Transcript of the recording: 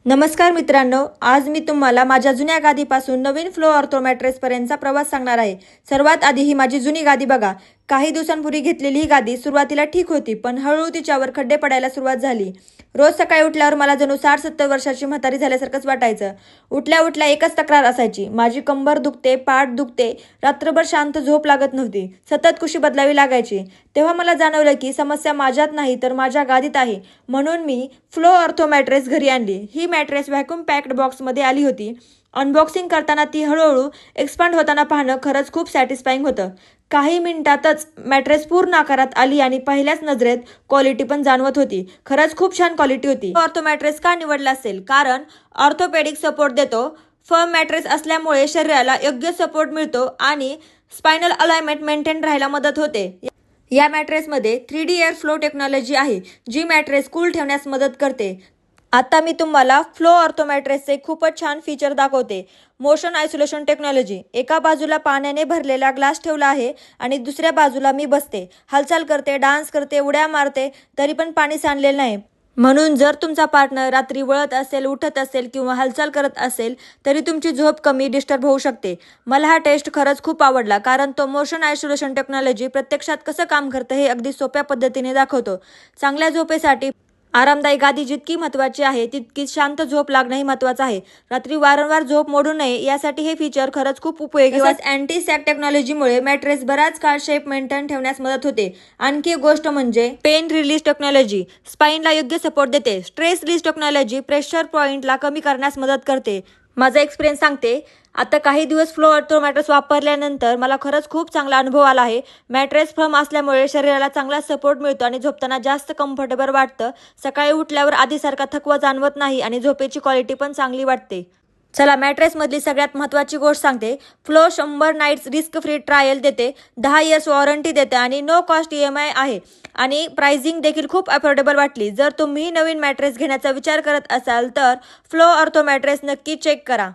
नमस्कार मित्रांनो, आज मी तुम्हाला माझ्या जुन्या गादीपासून नवीन फ्लो ऑर्थो मॅट्रेस पर्यंतचा प्रवास सांगणार आहे। सर्वात आधी ही माझी जुनी गादी बघा। काही दिवसांपूर्वी घेतलेली ही गादी सुरुवातीला ठीक होती, पण हळूहळू तिच्यावर खड्डे पडायला सुरुवात झाली। रोज सकाळी उठल्यावर मला जणू 60-70 वर्षाची म्हातारी झाल्यासारखंच वाटायचं। उठल्या उठल्या एकच तक्रार असायची, माझी कंबर दुखते, पाठ दुखते, रात्रभर शांत झोप लागत नव्हती, सतत कुशी बदलावी लागायची। तेव्हा मला जाणवलं की समस्या माझ्यात नाही तर माझ्या गादीत आहे। म्हणून मी फ्लो ऑर्थो मॅट्रेस घरी आणली। ही मॅट्रेस व्हॅक्यूम पॅक्ड बॉक्समध्ये आली होती। अनबॉक्सिंग करताना ती हळूहळू एक्सपांड होताना पाहणं खरंच खूप सॅटिस्फाईंग होतं। काही मिनिटातच मॅट्रेस पूर्ण आकारात आली आणि पहिल्याच नजरेत क्वालिटी पण जाणवत होती। खरंच खूप छान क्वालिटी होती। ऑर्थो मॅट्रेस का निवडला असेल? कारण ऑर्थोपेडिक सपोर्ट देतो, फर्म मॅट्रेस असल्यामुळे शरीराला योग्य सपोर्ट मिळतो आणि स्पायनल अलाइनमेंट मेंटेन राहायला मदत होते। या मॅट्रेसमध्ये 3D एअर फ्लो टेक्नॉलॉजी आहे, जी मॅट्रेस कूल ठेवण्यास मदत करते। आता मी तुम्हाला फ्लो ऑर्थो मॅट्रेसचे खूपच छान फीचर दाखवते। Motion isolation technology. एका बाजूला पाण्याने भरलेला ग्लास ठेवला आहे आणि दुसऱ्या बाजूला मी बसते, हालचाल करते, डान्स करते, उड्या मारते, तरी पण पाणी सांडलेलं नाही। म्हणून जर तुमचा पार्टनर रात्री वळत असेल, उठत असेल किंवा हालचाल करत असेल तरी तुमची झोप कमी डिस्टर्ब होऊ शकते। मला हा टेस्ट खरंच खूप आवडला, कारण तो मोशन आयसोलेशन टेक्नॉलॉजी प्रत्यक्षात कसं काम करतं हे अगदी सोप्या पद्धतीने दाखवतो। चांगल्या झोपेसाठी आरामदायी गादी जितकी महत्त्वाची आहे, तितकीच शांत झोप लागणंही महत्त्वाचं आहे। रात्री वारंवार झोप मोडू नये यासाठी हे फीचर खरंच खूप उपयोगी आहे। अँटी सॅग टेक्नॉलॉजीमुळे मॅट्रेस बराच काळ शेप मेंटेन ठेवण्यास मदत होते। आणखी एक गोष्ट म्हणजे पेन रिलीज टेक्नॉलॉजी। स्पाइनला योग्य सपोर्ट देते। स्ट्रेस रिलीज टेक्नॉलॉजी प्रेशर पॉइंटला कमी करण्यास मदत करते। माझा एक्सपिरियन्स सांगते, आता काही दिवस फ्लो ऑर्थो मॅट्रेस वापरल्यानंतर मला खरंच खूप चांगला अनुभव आला आहे। मॅट्रेस फर्म असल्यामुळे शरीराला चांगला सपोर्ट मिळतो आणि झोपताना जास्त कम्फर्टेबल वाटतं। सकाळी उठल्यावर आधीसारखा थकवा जाणवत नाही आणि झोपेची क्वालिटी पण चांगली वाटते। चला मॅट्रेसमधली सगळ्यात महत्त्वाची गोष्ट सांगते। Flow 100 nights risk free trial देते, 10 इयर्स वॉरंटी देते आणि नो कॉस्ट EMI आहे आणि प्राइसिंग देखील खूप अफोर्डेबल वाटली। जर तुम्ही नवीन मॅट्रेस घेण्याचा विचार करत असाल तर फ्लो ऑर्थो मॅट्रेस नक्की चेक करा।